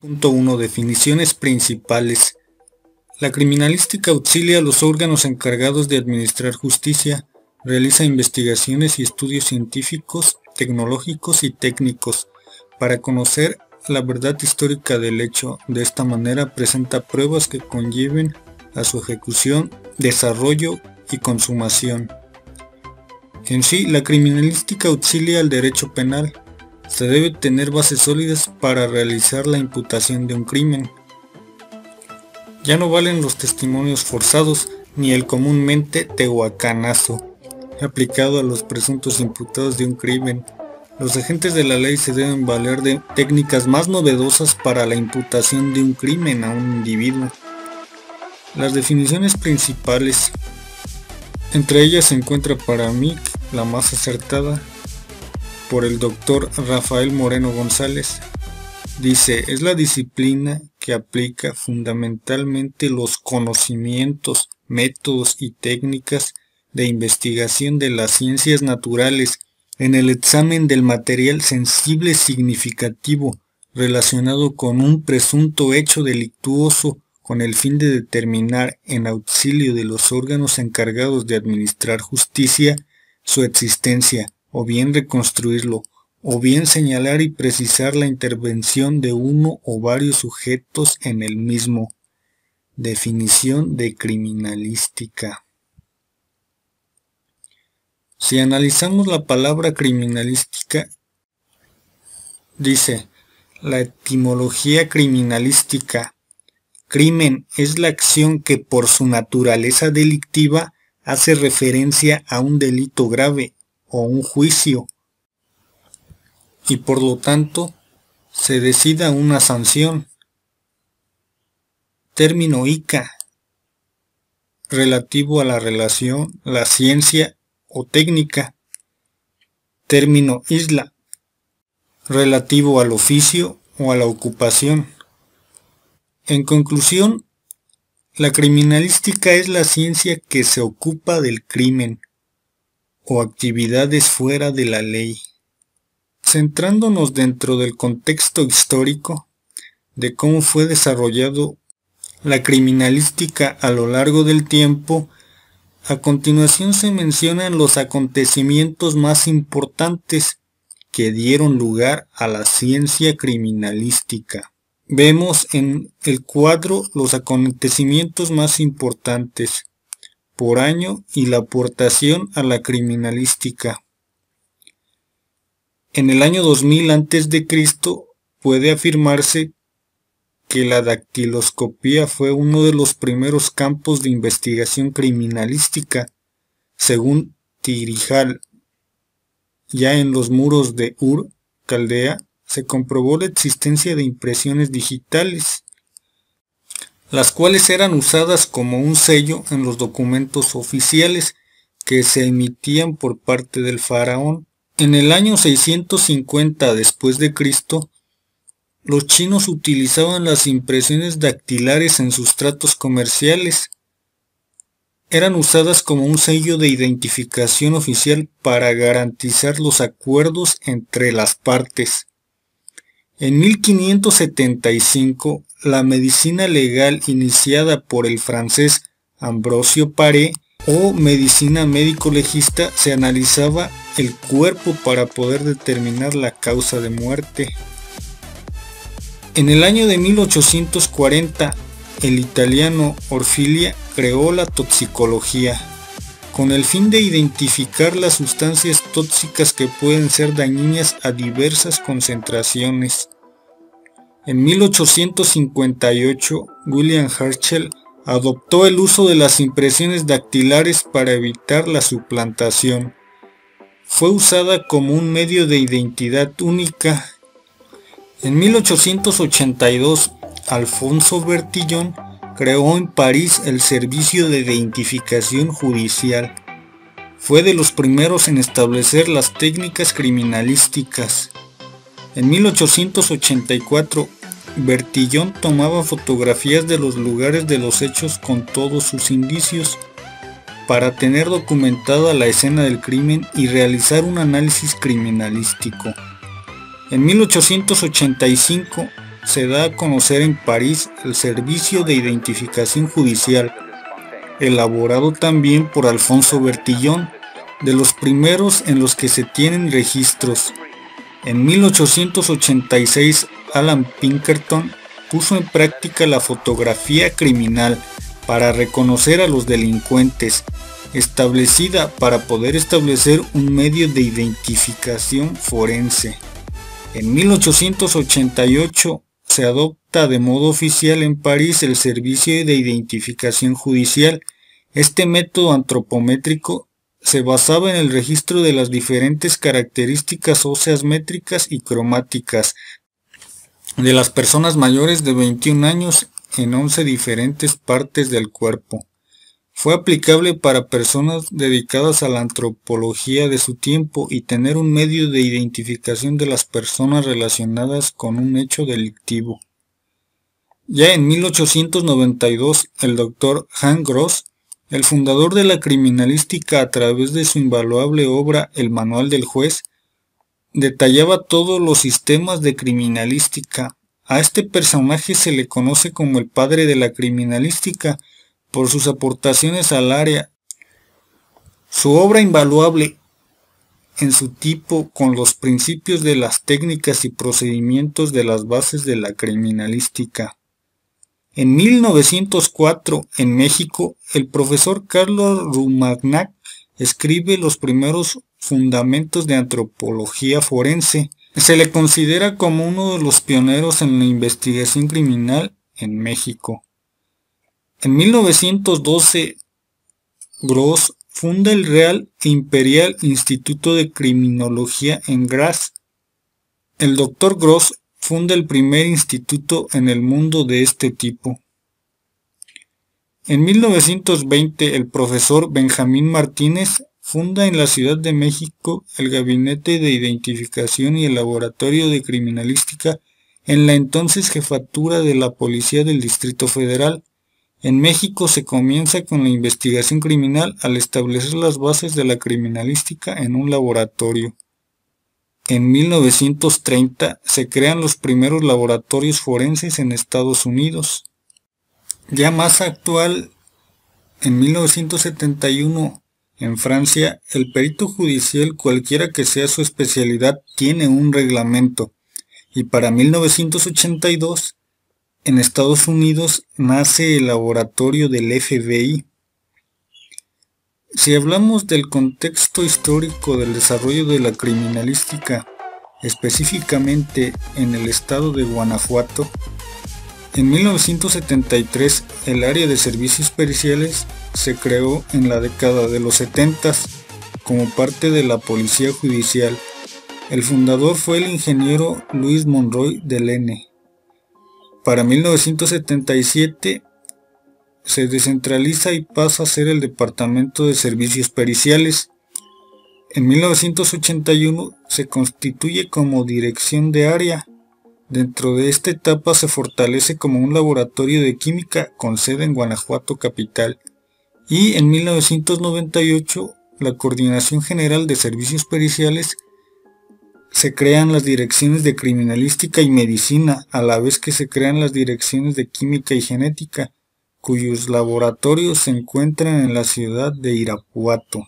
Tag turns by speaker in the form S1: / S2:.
S1: Punto 1. Definiciones principales. La criminalística auxilia a los órganos encargados de administrar justicia, realiza investigaciones y estudios científicos, tecnológicos y técnicos para conocer la verdad histórica del hecho. De esta manera presenta pruebas que conlleven a su ejecución, desarrollo y consumación. En sí, la criminalística auxilia al derecho penal. Se debe tener bases sólidas para realizar la imputación de un crimen. Ya no valen los testimonios forzados ni el comúnmente tehuacanazo aplicado a los presuntos imputados de un crimen. Los agentes de la ley se deben valer de técnicas más novedosas para la imputación de un crimen a un individuo. Las definiciones principales. Entre ellas se encuentra para mí la más acertada por el Dr. Rafael Moreno González. Dice: es la disciplina que aplica fundamentalmente los conocimientos, métodos y técnicas de investigación de las ciencias naturales en el examen del material sensible significativo relacionado con un presunto hecho delictuoso, con el fin de determinar, en auxilio de los órganos encargados de administrar justicia, su existencia, o bien reconstruirlo, o bien señalar y precisar la intervención de uno o varios sujetos en el mismo. Definición de criminalística. Si analizamos la palabra criminalística, dice: la etimología criminalística. Crimen es la acción que por su naturaleza delictiva hace referencia a un delito grave o un juicio, y por lo tanto se decida una sanción. Término ICA, relativo a la relación, la ciencia o técnica. Término isla, relativo al oficio o a la ocupación. En conclusión, la criminalística es la ciencia que se ocupa del crimen o actividades fuera de la ley. Centrándonos dentro del contexto histórico de cómo fue desarrollado la criminalística a lo largo del tiempo, a continuación se mencionan los acontecimientos más importantes que dieron lugar a la ciencia criminalística. Vemos en el cuadro los acontecimientos más importantes por año y la aportación a la criminalística. En el año 2000 a.C. puede afirmarse que la dactiloscopía fue uno de los primeros campos de investigación criminalística, según Tirijal. Ya en los muros de Ur, Caldea, se comprobó la existencia de impresiones digitales, las cuales eran usadas como un sello en los documentos oficiales que se emitían por parte del faraón. En el año 650 después de Cristo, los chinos utilizaban las impresiones dactilares en sus tratos comerciales. Eran usadas como un sello de identificación oficial para garantizar los acuerdos entre las partes. En 1575, la medicina legal iniciada por el francés Ambrosio Paré, o medicina médico-legista, se analizaba el cuerpo para poder determinar la causa de muerte. En el año de 1840, el italiano Orfila creó la toxicología, con el fin de identificar las sustancias tóxicas que pueden ser dañinas a diversas concentraciones. En 1858, William Herschel adoptó el uso de las impresiones dactilares para evitar la suplantación. Fue usada como un medio de identidad única. En 1882, Alfonso Bertillon creó en París el Servicio de Identificación Judicial. Fue de los primeros en establecer las técnicas criminalísticas. En 1884, Bertillon tomaba fotografías de los lugares de los hechos con todos sus indicios para tener documentada la escena del crimen y realizar un análisis criminalístico. En 1885, se da a conocer en París el Servicio de Identificación Judicial, elaborado también por Alfonso Bertillon, de los primeros en los que se tienen registros. En 1886, Alan Pinkerton puso en práctica la fotografía criminal para reconocer a los delincuentes, establecida para poder establecer un medio de identificación forense. En 1888 se adopta de modo oficial en París el Servicio de Identificación Judicial. Este método antropométrico se basaba en el registro de las diferentes características óseas métricas y cromáticas de las personas mayores de 21 años en 11 diferentes partes del cuerpo. Fue aplicable para personas dedicadas a la antropología de su tiempo y tener un medio de identificación de las personas relacionadas con un hecho delictivo. Ya en 1892, el Dr. Hans Gross, el fundador de la criminalística a través de su invaluable obra El Manual del Juez, detallaba todos los sistemas de criminalística. A este personaje se le conoce como el padre de la criminalística por sus aportaciones al área. Su obra invaluable en su tipo con los principios de las técnicas y procedimientos de las bases de la criminalística. En 1904, en México, el profesor Carlos Rumagnac escribe los primeros fundamentos de antropología forense. Se le considera como uno de los pioneros en la investigación criminal en México. En 1912, Gross funda el Real e Imperial Instituto de Criminología en Graz. El Dr. Gross funda el primer instituto en el mundo de este tipo. En 1920, el profesor Benjamín Martínez funda en la Ciudad de México el Gabinete de Identificación y el Laboratorio de Criminalística en la entonces Jefatura de la Policía del Distrito Federal. En México se comienza con la investigación criminal al establecer las bases de la criminalística en un laboratorio. En 1930 se crean los primeros laboratorios forenses en Estados Unidos. Ya más actual, en 1971, en Francia, el perito judicial, cualquiera que sea su especialidad, tiene un reglamento. Y para 1982, en Estados Unidos, nace el laboratorio del FBI. Si hablamos del contexto histórico del desarrollo de la criminalística, específicamente en el estado de Guanajuato, en 1973 el área de servicios periciales se creó en la década de los 70 como parte de la Policía Judicial. El fundador fue el ingeniero Luis Monroy del N. Para 1977 se descentraliza y pasa a ser el Departamento de Servicios Periciales. En 1981 se constituye como Dirección de Área. Dentro de esta etapa se fortalece como un laboratorio de química con sede en Guanajuato capital. Y en 1998 la Coordinación General de Servicios Periciales se crean las direcciones de criminalística y medicina, a la vez que se crean las direcciones de química y genética, cuyos laboratorios se encuentran en la ciudad de Irapuato.